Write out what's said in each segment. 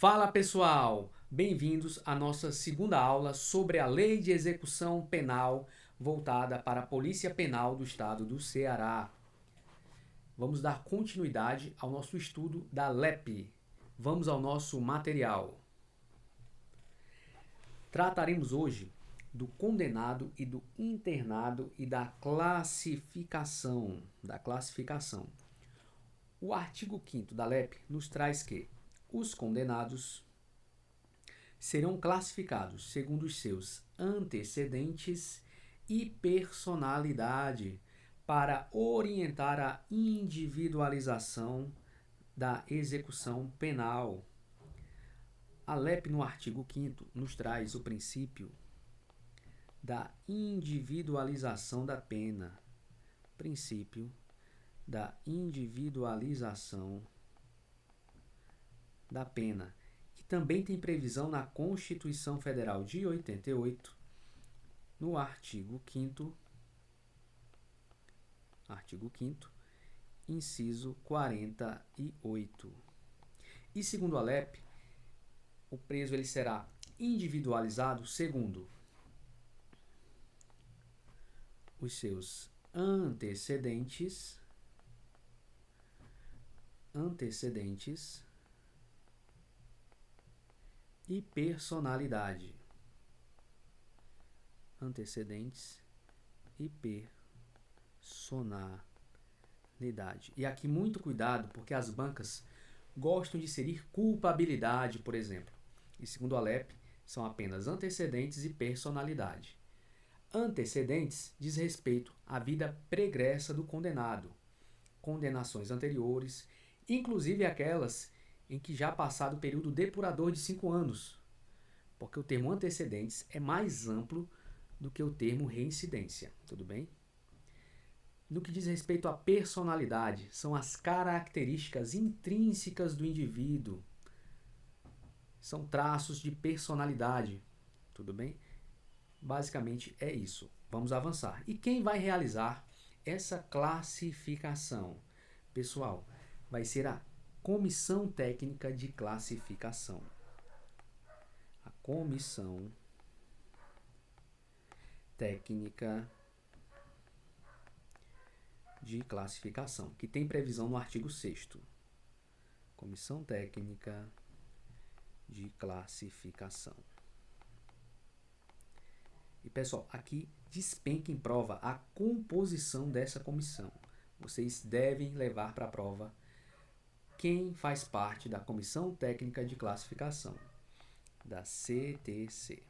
Fala pessoal, bem-vindos à nossa segunda aula sobre a Lei de Execução Penal voltada para a Polícia Penal do Estado do Ceará. Vamos dar continuidade ao nosso estudo da LEP. Vamos ao nosso material. Trataremos hoje do condenado e do internado e da classificação. O artigo 5º da LEP nos traz que os condenados serão classificados segundo os seus antecedentes e personalidade para orientar a individualização da execução penal. A LEP, no artigo 5º, nos traz o princípio da individualização da pena. Princípio da individualização da pena, que também tem previsão na Constituição Federal de 88, no artigo 5º, inciso 48. E segundo a LEP, o preso ele será individualizado segundo os seus antecedentes e personalidade. Antecedentes e personalidade. E aqui muito cuidado, porque as bancas gostam de inserir culpabilidade, por exemplo. E segundo a LEP, são apenas antecedentes e personalidade. Antecedentes diz respeito à vida pregressa do condenado, condenações anteriores, inclusive aquelas em que já passado o período depurador de 5 anos, porque o termo antecedentes é mais amplo do que o termo reincidência, tudo bem? No que diz respeito à personalidade, são as características intrínsecas do indivíduo, são traços de personalidade, tudo bem? Basicamente é isso. Vamos avançar. E quem vai realizar essa classificação? Pessoal, vai ser a Comissão Técnica de Classificação. A Comissão Técnica de Classificação, que tem previsão no artigo 6º. Comissão Técnica de Classificação. E pessoal, aqui despenca em prova a composição dessa comissão. Vocês devem levar para a prova quem faz parte da Comissão Técnica de Classificação, da CTC.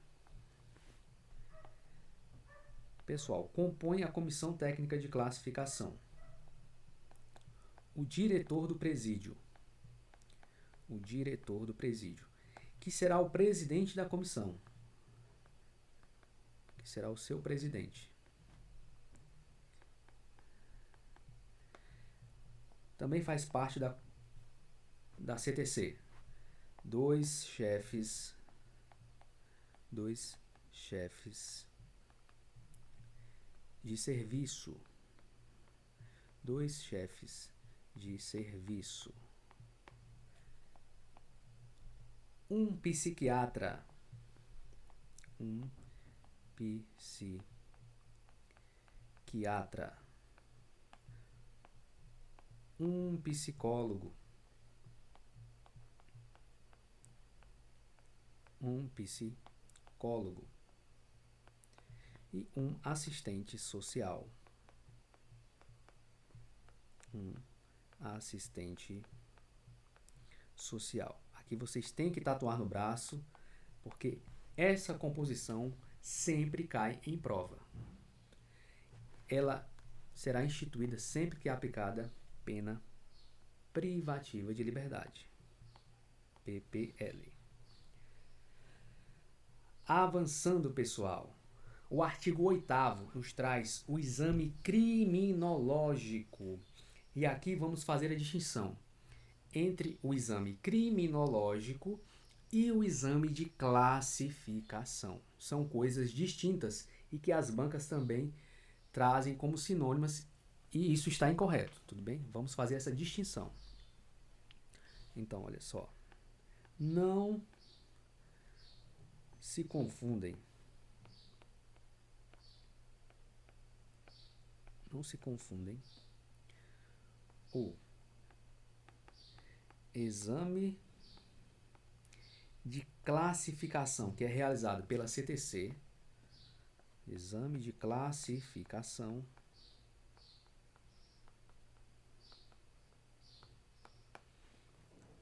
Pessoal, compõe a Comissão Técnica de Classificação o diretor do presídio, que será o presidente da comissão, que será o seu presidente. Também faz parte da CTC, dois chefes de serviço, um psiquiatra, um psicólogo, e um assistente social. Aqui vocês têm que tatuar no braço, porque essa composição sempre cai em prova. Ela será instituída sempre que é aplicada pena privativa de liberdade, PPL. Avançando, pessoal, o artigo 8º nos traz o exame criminológico. E aqui vamos fazer a distinção entre o exame criminológico e o exame de classificação. São coisas distintas e que as bancas também trazem como sinônimas, e isso está incorreto, tudo bem? Vamos fazer essa distinção. Então, olha só. Não se confundem. Não se confundem o exame de classificação que é realizado pela CTC, exame de classificação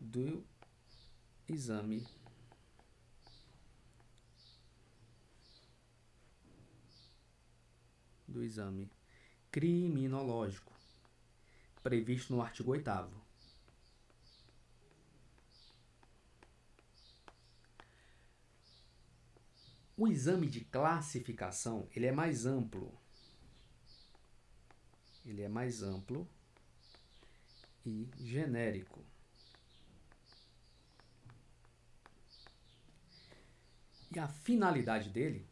do exame criminológico, previsto no artigo 8º. O exame de classificação, ele é mais amplo. Ele é mais amplo e genérico. E a finalidade dele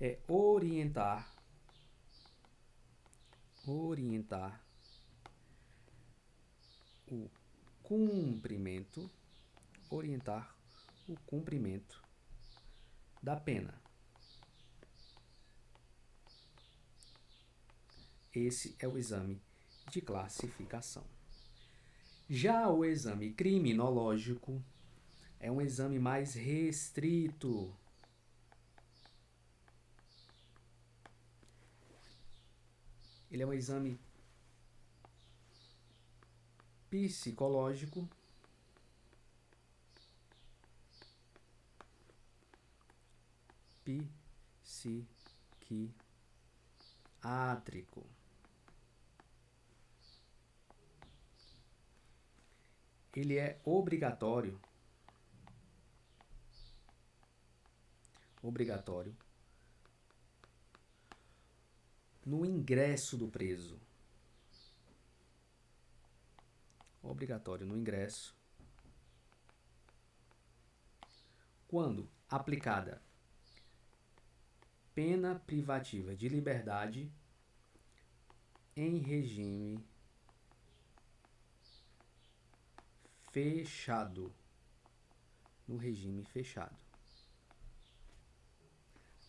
é orientar o cumprimento da pena. Esse é o exame de classificação. Já o exame criminológico é um exame mais restrito. Ele é um exame psicológico, psiquiátrico. Ele é obrigatório no ingresso do preso. Obrigatório no ingresso quando aplicada pena privativa de liberdade em regime fechado. No regime fechado.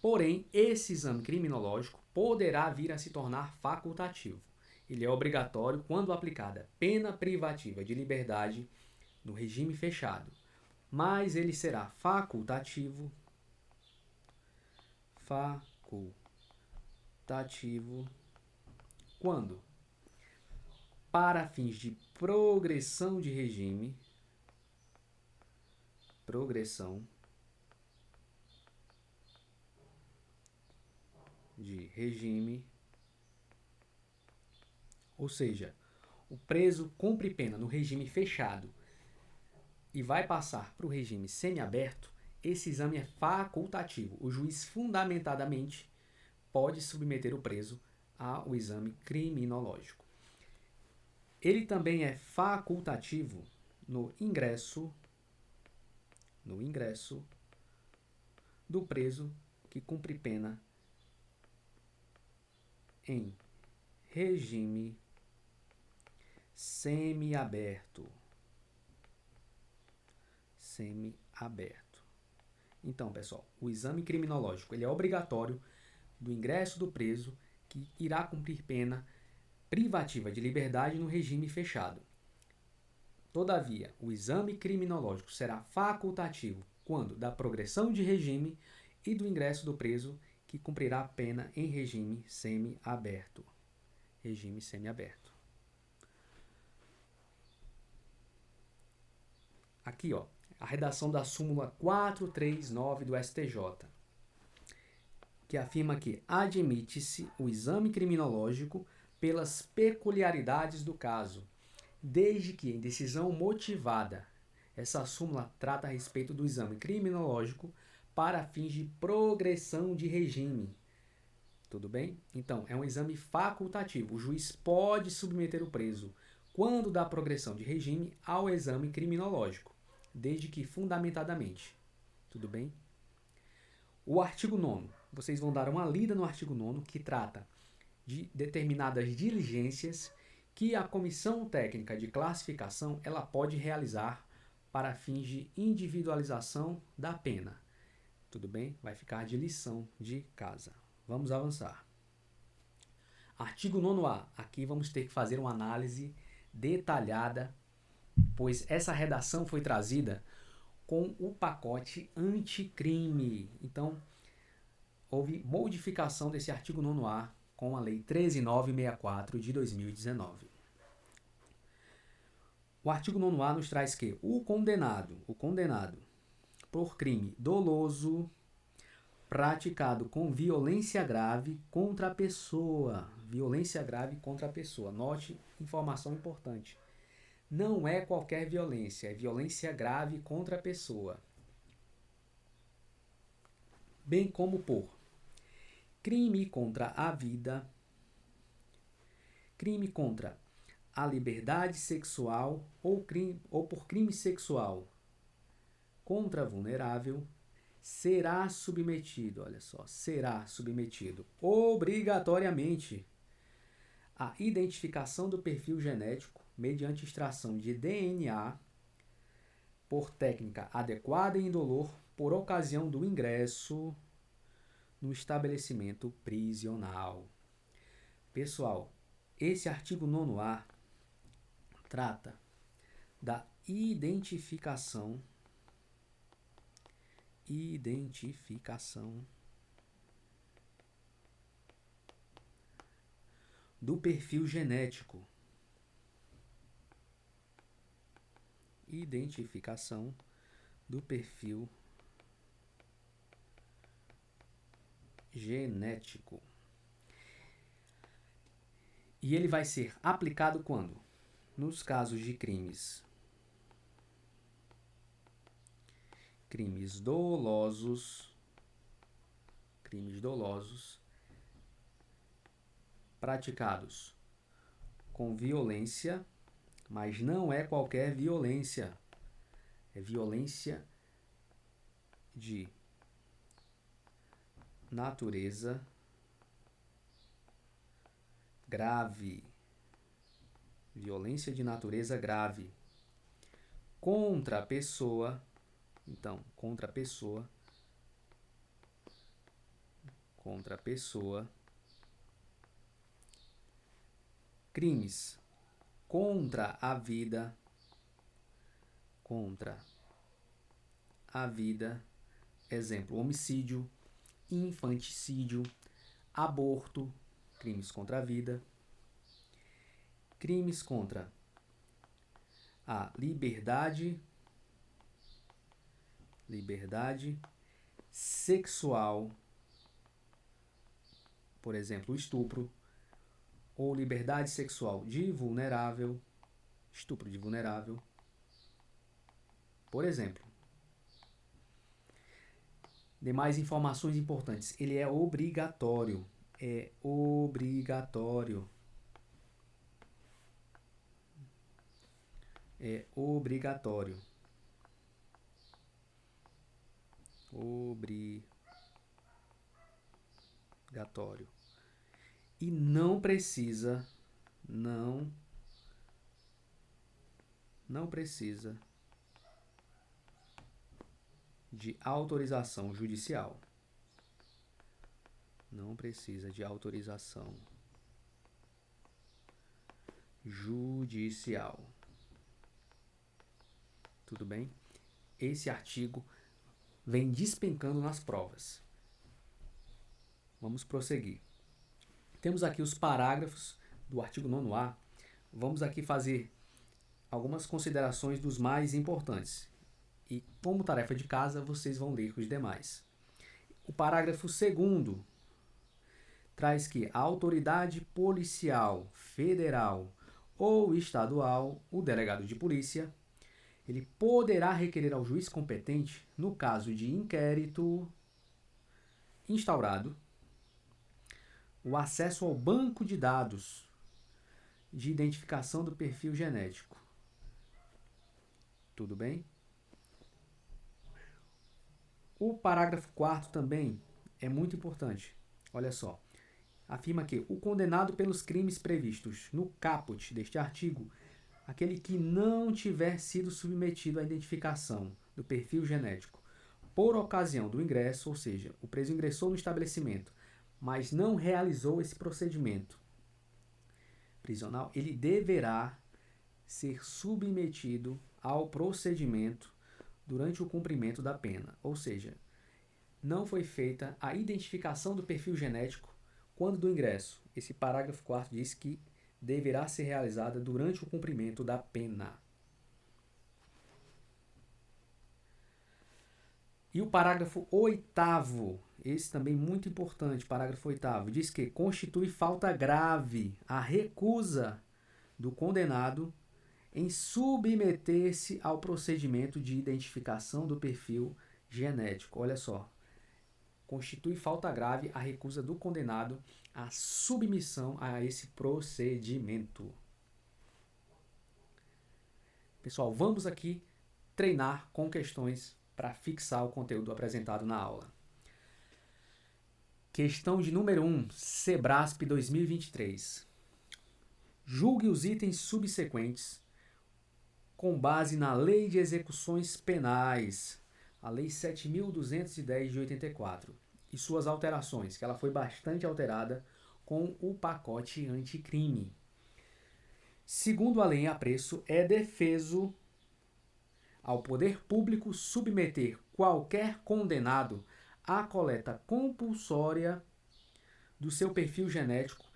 Porém, esse exame criminológico poderá vir a se tornar facultativo. Ele é obrigatório quando aplicada pena privativa de liberdade no regime fechado, mas ele será facultativo quando, para fins de progressão de regime, ou seja, o preso cumpre pena no regime fechado e vai passar para o regime semiaberto, esse exame é facultativo. O juiz fundamentadamente pode submeter o preso ao exame criminológico. Ele também é facultativo no ingresso do preso que cumpre pena em regime semiaberto. Então, pessoal, o exame criminológico ele é obrigatório do ingresso do preso que irá cumprir pena privativa de liberdade no regime fechado. Todavia, o exame criminológico será facultativo quando da progressão de regime e do ingresso do preso que cumprirá a pena em regime semiaberto. Aqui, ó, a redação da súmula 439 do STJ, que afirma que admite-se o exame criminológico pelas peculiaridades do caso, desde que em decisão motivada. Essa súmula trata a respeito do exame criminológico para fins de progressão de regime. Tudo bem? Então, é um exame facultativo. O juiz pode submeter o preso, quando da progressão de regime, ao exame criminológico, desde que fundamentadamente. Tudo bem? O artigo 9º. Vocês vão dar uma lida no artigo 9º, que trata de determinadas diligências que a Comissão Técnica de Classificação ela pode realizar para fins de individualização da pena. Tudo bem? Vai ficar de lição de casa. Vamos avançar. Artigo 9º. Aqui vamos ter que fazer uma análise detalhada, pois essa redação foi trazida com o pacote anticrime. Então, houve modificação desse artigo 9º com a Lei 13.964 de 2019. O artigo 9º nos traz que o condenado por crime doloso praticado com violência grave contra a pessoa. Note, informação importante. Não é qualquer violência, é violência grave contra a pessoa. Bem como por crime contra a vida, crime contra a liberdade sexual ou por crime sexual contra vulnerável, será submetido obrigatoriamente à identificação do perfil genético mediante extração de DNA por técnica adequada e indolor por ocasião do ingresso no estabelecimento prisional. Pessoal, esse artigo 9º trata da identificação do perfil genético. Identificação do perfil genético. E ele vai ser aplicado quando? Nos casos de crimes dolosos praticados com violência, mas não é qualquer violência, é violência de natureza grave. Violência de natureza grave contra a pessoa. Então, contra a pessoa, crimes contra a vida, exemplo, homicídio, infanticídio, aborto, crimes contra a vida, crimes contra a liberdade sexual, por exemplo, o estupro, ou liberdade sexual de vulnerável, estupro de vulnerável, por exemplo. Demais informações importantes. Ele é obrigatório. Obrigatório. E não precisa de autorização judicial. Tudo bem? Esse artigo vem despencando nas provas. Vamos prosseguir. Temos aqui os parágrafos do artigo 9º. Vamos aqui fazer algumas considerações dos mais importantes. E, como tarefa de casa, vocês vão ler os demais. O parágrafo 2º traz que a autoridade policial federal ou estadual, o delegado de polícia, ele poderá requerer ao juiz competente, no caso de inquérito instaurado, o acesso ao banco de dados de identificação do perfil genético. Tudo bem? O parágrafo 4º também é muito importante. Olha só. Afirma que o condenado pelos crimes previstos no caput deste artigo aquele que não tiver sido submetido à identificação do perfil genético por ocasião do ingresso, ou seja, o preso ingressou no estabelecimento, mas não realizou esse procedimento prisional, ele deverá ser submetido ao procedimento durante o cumprimento da pena. Ou seja, não foi feita a identificação do perfil genético quando do ingresso. Esse parágrafo 4º diz que deverá ser realizada durante o cumprimento da pena. E o parágrafo 8º, esse também muito importante, parágrafo 8º, diz que constitui falta grave a recusa do condenado em submeter-se ao procedimento de identificação do perfil genético. Olha só, constitui falta grave a recusa do condenado à submissão a esse procedimento. Pessoal, vamos aqui treinar com questões para fixar o conteúdo apresentado na aula. Questão de número 1, Sebrasp 2023. Julgue os itens subsequentes com base na Lei de Execuções Penais, a Lei 7.210 de 84, e suas alterações, que ela foi bastante alterada com o pacote anticrime. Segundo a lei em apreço, é defeso ao poder público submeter qualquer condenado à coleta compulsória do seu perfil genético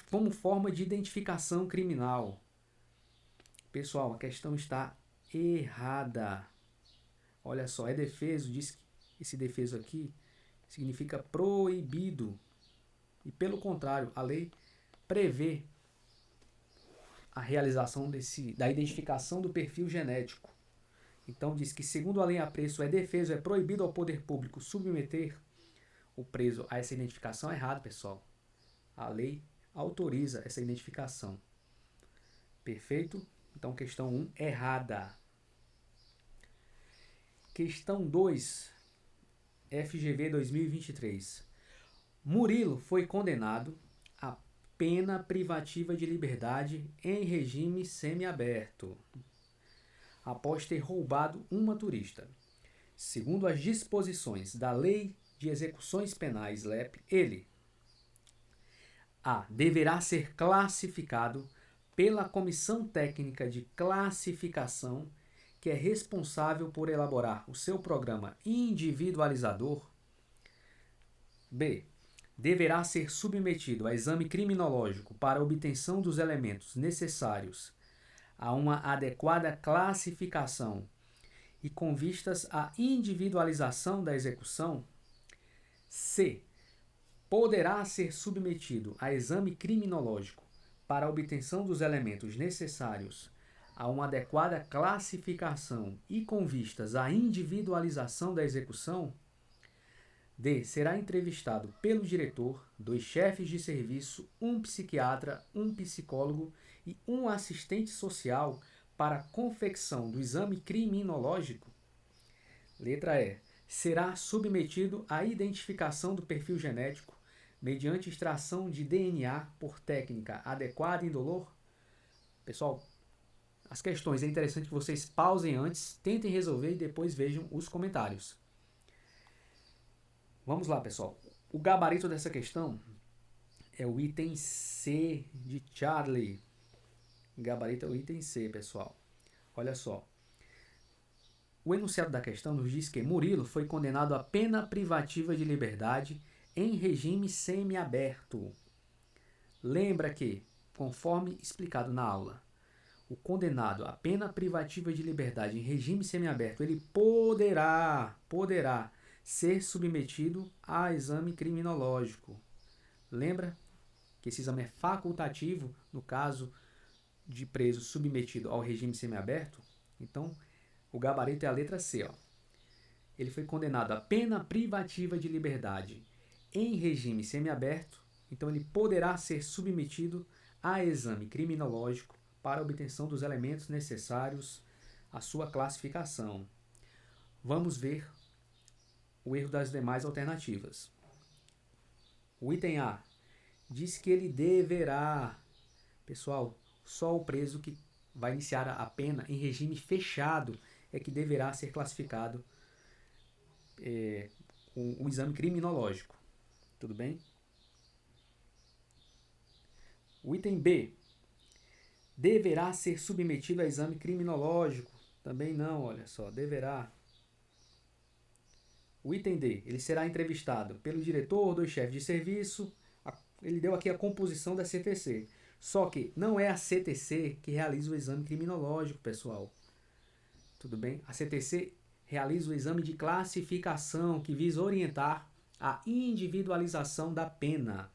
como forma de identificação criminal. Pessoal, a questão está errada. Olha só, é defeso, diz que esse defeso aqui significa proibido. E pelo contrário, a lei prevê a realização da identificação do perfil genético. Então diz que, segundo a lei em apreço, é defeso, é proibido ao poder público submeter o preso a essa identificação. Errado, pessoal. A lei autoriza essa identificação. Perfeito? Então, questão 1, errada. Questão 2, FGV 2023. Murilo foi condenado a pena privativa de liberdade em regime semiaberto, após ter roubado uma turista. Segundo as disposições da Lei de Execuções Penais, LEP, ele deverá ser classificado pela Comissão Técnica de Classificação, que é responsável por elaborar o seu programa individualizador. B. Deverá ser submetido a exame criminológico para obtenção dos elementos necessários a uma adequada classificação e com vistas à individualização da execução. C. Poderá ser submetido a exame criminológico para a obtenção dos elementos necessários a uma adequada classificação e com vistas à individualização da execução. D. Será entrevistado pelo diretor, 2 chefes de serviço, um psiquiatra, um psicólogo e um assistente social para a confecção do exame criminológico. Letra E. Será submetido à identificação do perfil genético mediante extração de DNA por técnica adequada e indolor. Pessoal, as questões é interessante que vocês pausem antes, tentem resolver e depois vejam os comentários. Vamos lá, pessoal. O gabarito dessa questão é o item C de Charlie. O gabarito é o item C, pessoal. Olha só. O enunciado da questão nos diz que Murilo foi condenado a pena privativa de liberdade em regime semiaberto. Lembra que, conforme explicado na aula, o condenado a pena privativa de liberdade em regime semiaberto, ele poderá ser submetido a exame criminológico. Lembra que esse exame é facultativo no caso de preso submetido ao regime semiaberto? Então, o gabarito é a letra C. Ele foi condenado a pena privativa de liberdade em regime semiaberto, então ele poderá ser submetido a exame criminológico para a obtenção dos elementos necessários à sua classificação. Vamos ver o erro das demais alternativas. O item A diz que ele deverá. Pessoal, só o preso que vai iniciar a pena em regime fechado é que deverá ser classificado com o exame criminológico. Tudo bem? O item B. Deverá ser submetido a exame criminológico. Também não, olha só, deverá. O item D. Ele será entrevistado pelo diretor, dos chefes de serviço. Ele deu aqui a composição da CTC. Só que não é a CTC que realiza o exame criminológico, pessoal. Tudo bem? A CTC realiza o exame de classificação que visa orientar a individualização da pena.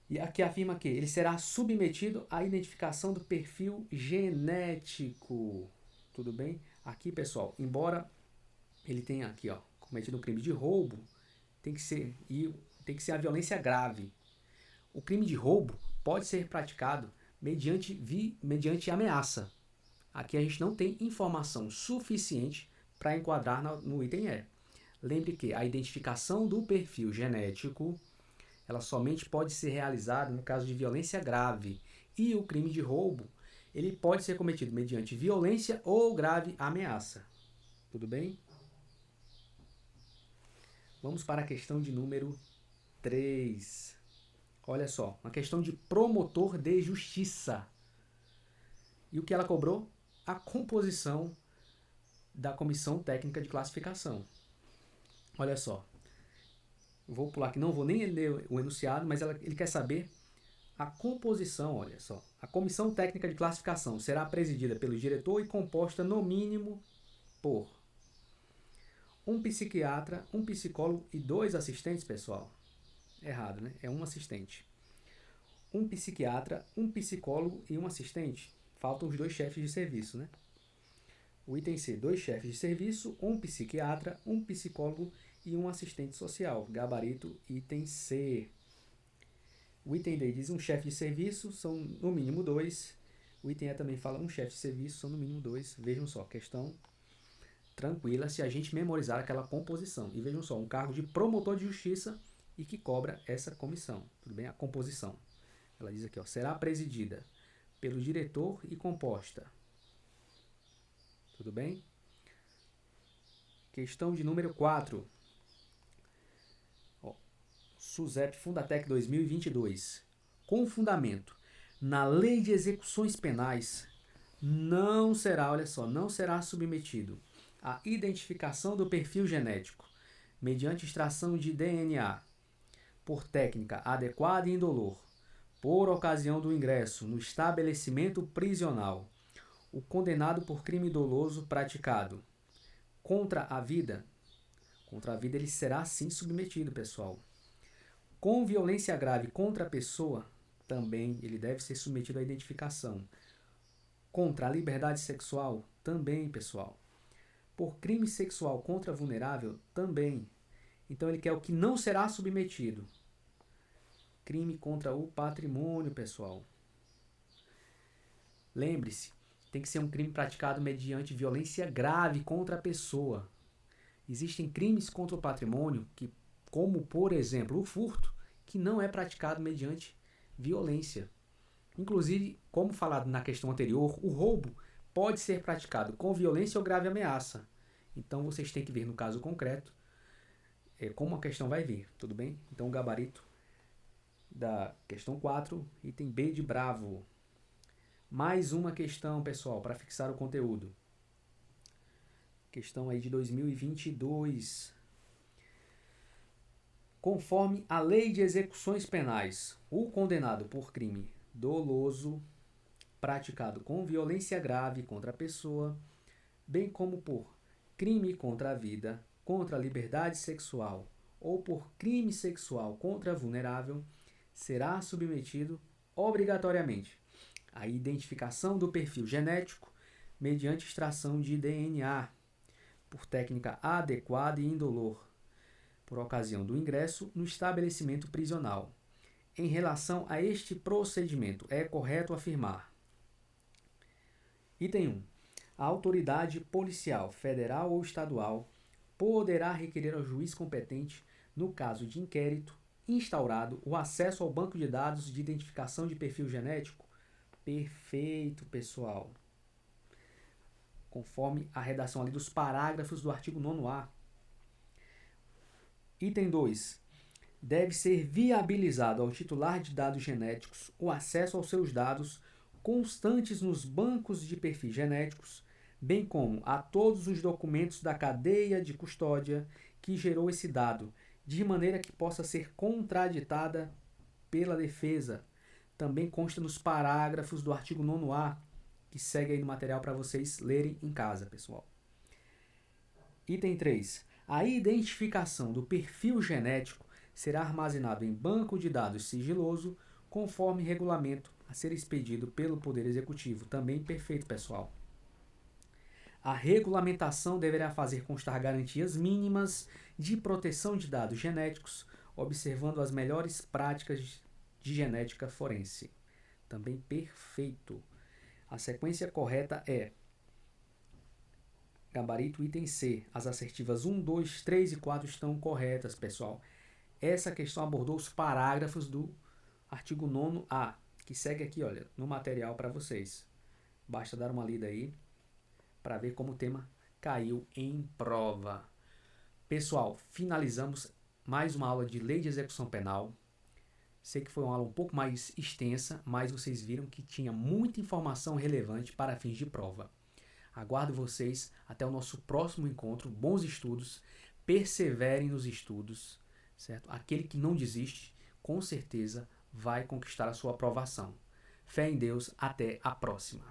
E aqui afirma que ele será submetido à identificação do perfil genético. Tudo bem? Aqui, pessoal, embora ele tenha aqui, ó, cometido um crime de roubo, tem que ser a violência grave. O crime de roubo pode ser praticado mediante ameaça. Aqui a gente não tem informação suficiente para enquadrar no item E. Lembre que a identificação do perfil genético ela somente pode ser realizada no caso de violência grave. E o crime de roubo ele pode ser cometido mediante violência ou grave ameaça. Tudo bem? Vamos para a questão de número 3. Olha só, uma questão de promotor de justiça. E o que ela cobrou? A composição da comissão técnica de classificação. Olha só, vou pular aqui, não vou nem ler o enunciado, mas ele quer saber a composição, olha só. A comissão técnica de classificação será presidida pelo diretor e composta no mínimo por um psiquiatra, um psicólogo e 2 assistentes, pessoal. Errado, né? É um assistente. Um psiquiatra, um psicólogo e um assistente. Faltam os 2 chefes de serviço, né? O item C, 2 chefes de serviço, um psiquiatra, um psicólogo e um assistente social. Gabarito, item C. O item D diz um chefe de serviço, são no mínimo 2. O item E também fala um chefe de serviço, são no mínimo 2. Vejam só, questão tranquila se a gente memorizar aquela composição. E vejam só, um cargo de promotor de justiça e que cobra essa comissão. Tudo bem? A composição. Ela diz aqui, ó, será presidida pelo diretor e composta. Tudo bem? Questão de número 4. SUSEP Fundatec 2022. Com fundamento na Lei de Execuções Penais, não será, olha só, não será submetido à identificação do perfil genético mediante extração de DNA por técnica adequada e indolor, por ocasião do ingresso no estabelecimento prisional, o condenado por crime doloso praticado contra a vida ele será sim submetido, pessoal. Com violência grave contra a pessoa, também ele deve ser submetido à identificação. Contra a liberdade sexual, também, pessoal. Por crime sexual contra vulnerável, também. Então ele quer o que não será submetido. Crime contra o patrimônio, pessoal. Lembre-se, tem que ser um crime praticado mediante violência grave contra a pessoa. Existem crimes contra o patrimônio, como por exemplo o furto, que não é praticado mediante violência. Inclusive, como falado na questão anterior, o roubo pode ser praticado com violência ou grave ameaça. Então vocês têm que ver no caso concreto como a questão vai vir, tudo bem? Então o gabarito da questão 4, item B de bravo. Mais uma questão, pessoal, para fixar o conteúdo. Questão aí de 2022. Conforme a Lei de Execuções Penais, o condenado por crime doloso praticado com violência grave contra a pessoa, bem como por crime contra a vida, contra a liberdade sexual ou por crime sexual contra a vulnerável, será submetido obrigatoriamente à identificação do perfil genético mediante extração de DNA, por técnica adequada e indolor, por ocasião do ingresso no estabelecimento prisional. Em relação a este procedimento, é correto afirmar: item 1. A autoridade policial, federal ou estadual, poderá requerer ao juiz competente, no caso de inquérito instaurado, o acesso ao banco de dados de identificação de perfil genético Perfeito, pessoal. Conforme a redação ali dos parágrafos do artigo 9º-A. Item 2. Deve ser viabilizado ao titular de dados genéticos o acesso aos seus dados constantes nos bancos de perfis genéticos, bem como a todos os documentos da cadeia de custódia que gerou esse dado, de maneira que possa ser contraditada pela defesa. Também consta nos parágrafos do artigo 9º-A, que segue aí no material para vocês lerem em casa, pessoal. Item 3. A identificação do perfil genético será armazenado em banco de dados sigiloso, conforme regulamento a ser expedido pelo Poder Executivo. Também perfeito, pessoal. A regulamentação deverá fazer constar garantias mínimas de proteção de dados genéticos, observando as melhores práticas de genética forense. Também perfeito. A sequência correta é gabarito item C. As assertivas 1, 2, 3 e 4 estão corretas, pessoal. Essa questão abordou os parágrafos do artigo 9º-A, que segue aqui, olha, no material para vocês. Basta dar uma lida aí para ver como o tema caiu em prova. Pessoal, finalizamos mais uma aula de Lei de Execução Penal. Sei que foi uma aula um pouco mais extensa, mas vocês viram que tinha muita informação relevante para fins de prova. Aguardo vocês até o nosso próximo encontro. Bons estudos, perseverem nos estudos, certo? Aquele que não desiste, com certeza vai conquistar a sua aprovação. Fé em Deus, até a próxima.